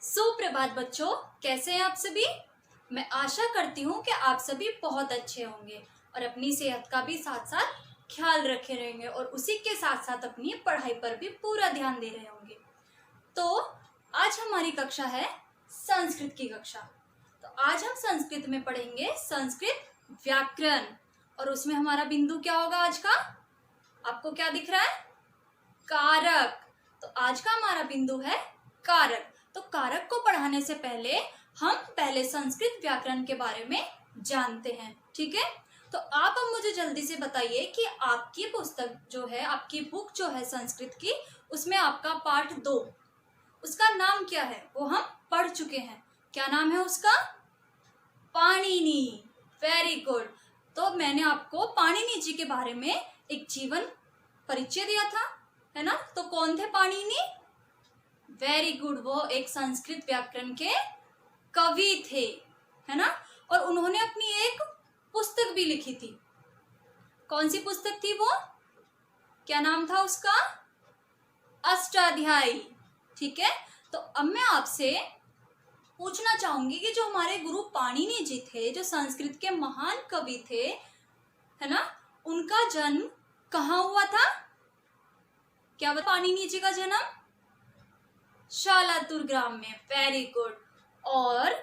सुप्रभात बच्चों, कैसे हैं आप सभी। मैं आशा करती हूँ कि आप सभी बहुत अच्छे होंगे और अपनी सेहत का भी साथ साथ ख्याल रखे रहेंगे और उसी के साथ साथ अपनी पढ़ाई पर भी पूरा ध्यान दे रहे होंगे। तो आज हमारी कक्षा है संस्कृत की कक्षा। तो आज हम संस्कृत में पढ़ेंगे संस्कृत व्याकरण और उसमें हमारा बिंदु क्या होगा आज का, आपको क्या दिख रहा है, कारक। तो आज का हमारा बिंदु है कारक। तो कारक को पढ़ाने से पहले हम पहले संस्कृत व्याकरण के बारे में जानते हैं, ठीक है। तो आप अब मुझे जल्दी से बताइए कि आपकी पुस्तक जो है, आपकी बुक जो है संस्कृत की, उसमें आपका पाठ 2 उसका नाम क्या है, वो हम पढ़ चुके हैं। क्या नाम है उसका? पाणिनि। Very good. तो मैंने आपको पाणिनि जी के बारे में एक जीवन परिचय दिया था, है ना। तो कौन थे पाणिनि? वेरी गुड, वो एक संस्कृत व्याकरण के कवि थे, है ना। और उन्होंने अपनी एक पुस्तक भी लिखी थी। कौन सी पुस्तक थी वो? क्या नाम था उसका? अष्टाध्यायी, ठीक है। तो अब मैं आपसे पूछना चाहूंगी कि जो हमारे गुरु पाणिनि जी थे, जो संस्कृत के महान कवि थे, है ना, उनका जन्म कहाँ हुआ था? क्या बता? पाणिनि जी का जन्म शालातुर ग्राम में। Very good. और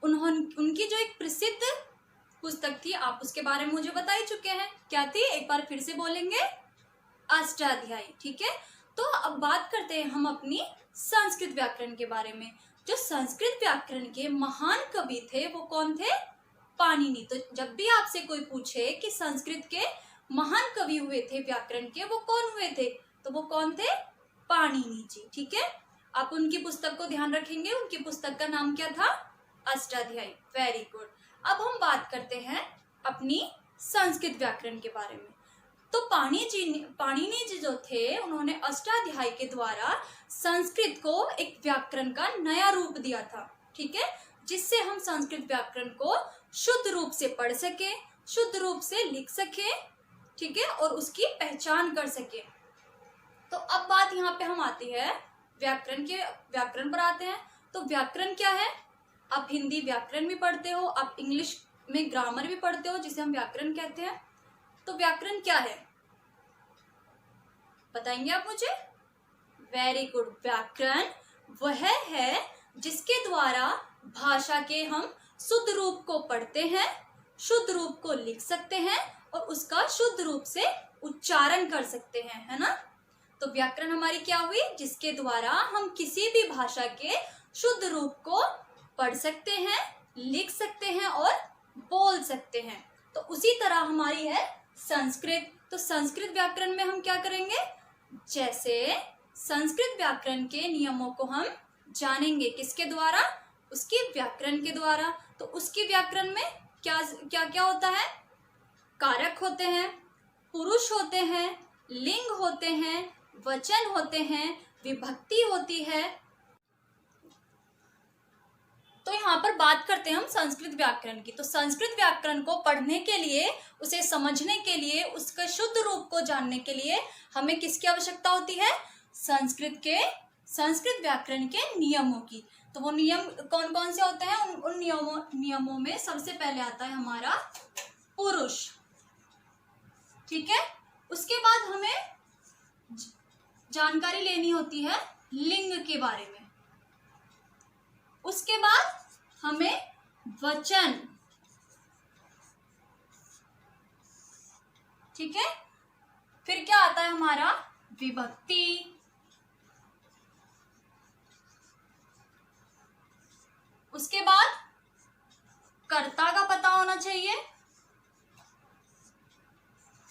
उनकी जो एक प्रसिद्ध पुस्तक थी, आप उसके बारे में मुझे बता ही चुके हैं। क्या थी? एक बार फिर से बोलेंगे, अष्टाध्यायी, ठीक है। तो अब बात करते हैं हम अपनी संस्कृत व्याकरण के बारे में। जो संस्कृत व्याकरण के महान कवि थे वो कौन थे? पाणिनि। तो जब भी आपसे कोई पूछे कि संस्कृत के महान कवि हुए थे व्याकरण के, वो कौन हुए थे, तो वो कौन थे? पाणिनि जी, ठीक है। आप उनकी पुस्तक को ध्यान रखेंगे। उनकी पुस्तक का नाम क्या था? अष्टाध्यायी। Very good. अब हम बात करते हैं अपनी संस्कृत व्याकरण के बारे में। तो पाणिनि जी जो थे, उन्होंने अष्टाध्यायी के द्वारा संस्कृत को एक व्याकरण का नया रूप दिया था, ठीक है, जिससे हम संस्कृत व्याकरण को शुद्ध रूप से पढ़ सके, शुद्ध रूप से लिख सके, ठीक है, और उसकी पहचान कर सके। तो अब बात यहाँ पे हम आती है व्याकरण पर आते हैं। तो व्याकरण क्या है? आप हिंदी व्याकरण भी पढ़ते हो, आप इंग्लिश में ग्रामर भी पढ़ते हो, जिसे हम व्याकरण कहते हैं। तो व्याकरण क्या है, बताएंगे आप मुझे? Very good. व्याकरण वह है जिसके द्वारा भाषा के हम शुद्ध रूप को पढ़ते हैं, शुद्ध रूप को लिख सकते हैं और उसका शुद्ध रूप से उच्चारण कर सकते हैं, है ना। तो व्याकरण हमारी क्या हुई? जिसके द्वारा हम किसी भी भाषा के शुद्ध रूप को पढ़ सकते हैं, लिख सकते हैं और बोल सकते हैं। तो उसी तरह हमारी है संस्कृत। तो संस्कृत व्याकरण में हम क्या करेंगे? जैसे संस्कृत व्याकरण के नियमों को हम जानेंगे, किसके द्वारा? उसकी व्याकरण के द्वारा। तो उसकी व्याकरण में क्या क्या क्या होता है? कारक होते हैं, पुरुष होते हैं, लिंग होते हैं, वचन होते हैं, विभक्ति होती है। तो यहाँ पर बात करते हैं हम संस्कृत व्याकरण की। तो संस्कृत व्याकरण को पढ़ने के लिए, उसे समझने के लिए, उसके शुद्ध रूप को जानने के लिए हमें किसकी आवश्यकता होती है? संस्कृत व्याकरण के नियमों की। तो वो नियम कौन कौन से होते हैं? उन नियमों में सबसे पहले आता है हमारा पुरुष, ठीक है। उसके बाद हमें जानकारी लेनी होती है लिंग के बारे में। उसके बाद हमें वचन, ठीक है। फिर क्या आता है हमारा? विभक्ति। उसके बाद कर्ता का पता होना चाहिए।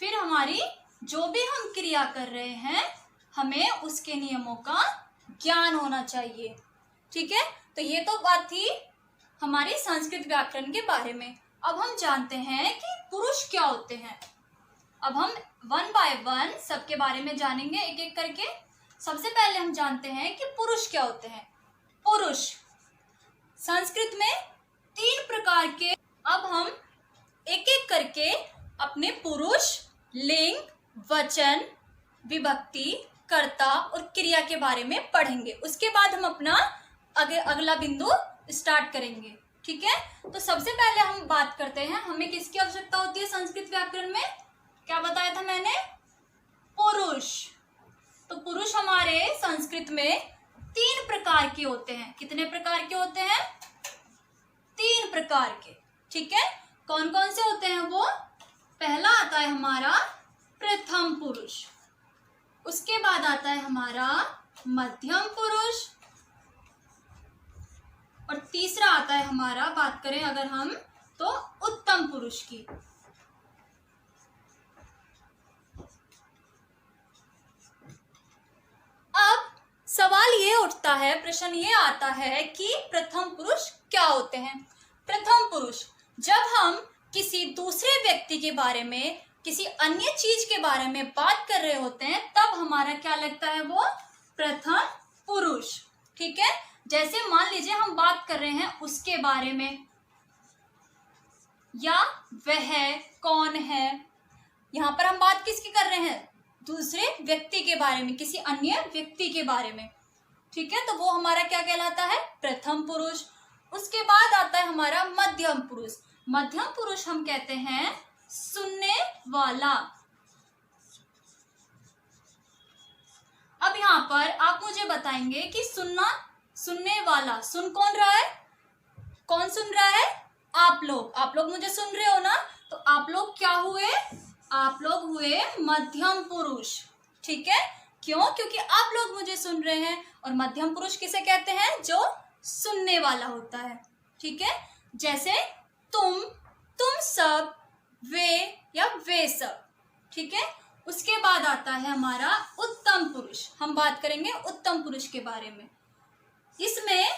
फिर हमारी जो भी हम क्रिया कर रहे हैं, हमें उसके नियमों का ज्ञान होना चाहिए, ठीक है। तो ये तो बात थी हमारी संस्कृत व्याकरण के बारे में। अब हम जानते हैं कि पुरुष क्या होते हैं। अब हम 1 by 1 सबके बारे में जानेंगे, एक एक करके। सबसे पहले हम जानते हैं कि पुरुष क्या होते हैं। पुरुष संस्कृत में 3 प्रकार के। अब हम एक एक करके अपने पुरुष, लिंग, वचन, विभक्ति, कर्ता और क्रिया के बारे में पढ़ेंगे। उसके बाद हम अपना अगला बिंदु स्टार्ट करेंगे। ठीक है, तो सबसे पहले हम बात करते हैं हमें किसकी आवश्यकता होती है संस्कृत व्याकरण में। क्या बताया था मैंने? पुरुष। तो पुरुष हमारे संस्कृत में 3 प्रकार के होते हैं। कितने प्रकार के होते हैं? 3 प्रकार के। ठीक है, कौन कौन से होते हैं वो? पहला आता है हमारा प्रथम पुरुष, उसके बाद आता है हमारा मध्यम पुरुष, और तीसरा आता है हमारा, बात करें अगर हम तो उत्तम पुरुष की। अब सवाल ये उठता है, प्रश्न ये आता है कि प्रथम पुरुष क्या होते हैं? प्रथम पुरुष, जब हम किसी दूसरे व्यक्ति के बारे में, किसी अन्य चीज के बारे में बात कर रहे होते हैं, तब हमारा क्या लगता है? वो प्रथम पुरुष। ठीक है, जैसे मान लीजिए हम बात कर रहे हैं उसके बारे में, या वह कौन है। यहां पर हम बात किसकी कर रहे हैं? दूसरे व्यक्ति के बारे में, किसी अन्य व्यक्ति के बारे में। ठीक है, तो वो हमारा क्या कहलाता है? प्रथम पुरुष। उसके बाद आता है हमारा मध्यम पुरुष। मध्यम पुरुष हम कहते हैं सुनने वाला। अब यहाँ पर आप मुझे बताएंगे कि सुनना, सुनने वाला, सुन कौन रहा है? कौन सुन रहा है? आप लोग। आप लोग मुझे सुन रहे हो ना, तो आप लोग क्या हुए? आप लोग हुए मध्यम पुरुष। ठीक है, क्यों? क्योंकि आप लोग मुझे सुन रहे हैं। और मध्यम पुरुष किसे कहते हैं? जो सुनने वाला होता है। ठीक है, जैसे तुम सब, वे या वे सब। ठीक है, उसके बाद आता है हमारा उत्तम पुरुष। हम बात करेंगे उत्तम पुरुष के बारे में। इसमें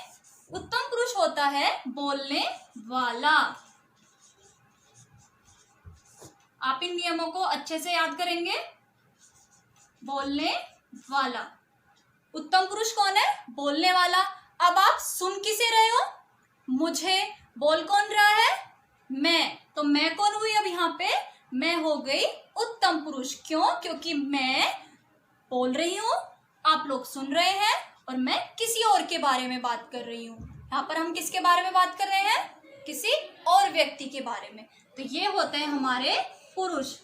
उत्तम पुरुष होता है बोलने वाला। आप इन नियमों को अच्छे से याद करेंगे। बोलने वाला, उत्तम पुरुष कौन है? बोलने वाला। अब आप सुन किसे रहे हो? मुझे। बोल कौन रहा है? मैं। तो मैं कौन हुई अब यहाँ पे? मैं हो गई उत्तम पुरुष। क्यों? क्योंकि मैं बोल रही हूं, आप लोग सुन रहे हैं, और मैं किसी और के बारे में बात कर रही हूँ। यहाँ पर हम किसके बारे में बात कर रहे हैं? किसी और व्यक्ति के बारे में। तो ये होते हैं हमारे पुरुष।